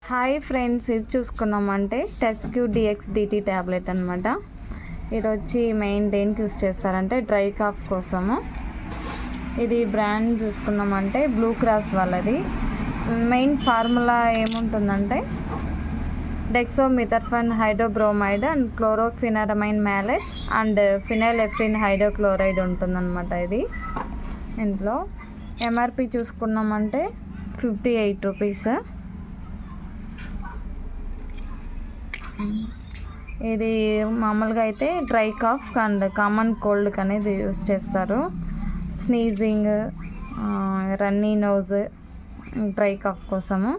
Hi friends, ఇది చూసుకున్నామంటే టెస్క్యూ డిఎక్స్డిటీ tablet అనమాట. ఇది వచ్చి మెయిన్ దేనికి యూస్ చేస్తారంటే డ్రై కాఫ్ కోసము. ఇది బ్రాండ్ చూసుకున్నామంటే బ్లూ క్రాస్ వాళ్ళది. మెయిన్ ఫార్ములా ఏముంటుందంటే dextromethorphan hydrobromide and chlorpheniramine maleate and phenylephrine hydrochloride ఉంటుందన్నమాట. ఇది ఇంట్లో ఎంఆర్పి చూసుకున్నామంటే 58 రూపీస్. ఇది మామూలుగా అయితే డ్రై కాఫ్ అండ్ కామన్ కోల్డ్కి అనేది యూస్ చేస్తారు. Sneezing, runny nose, dry cough కోసము.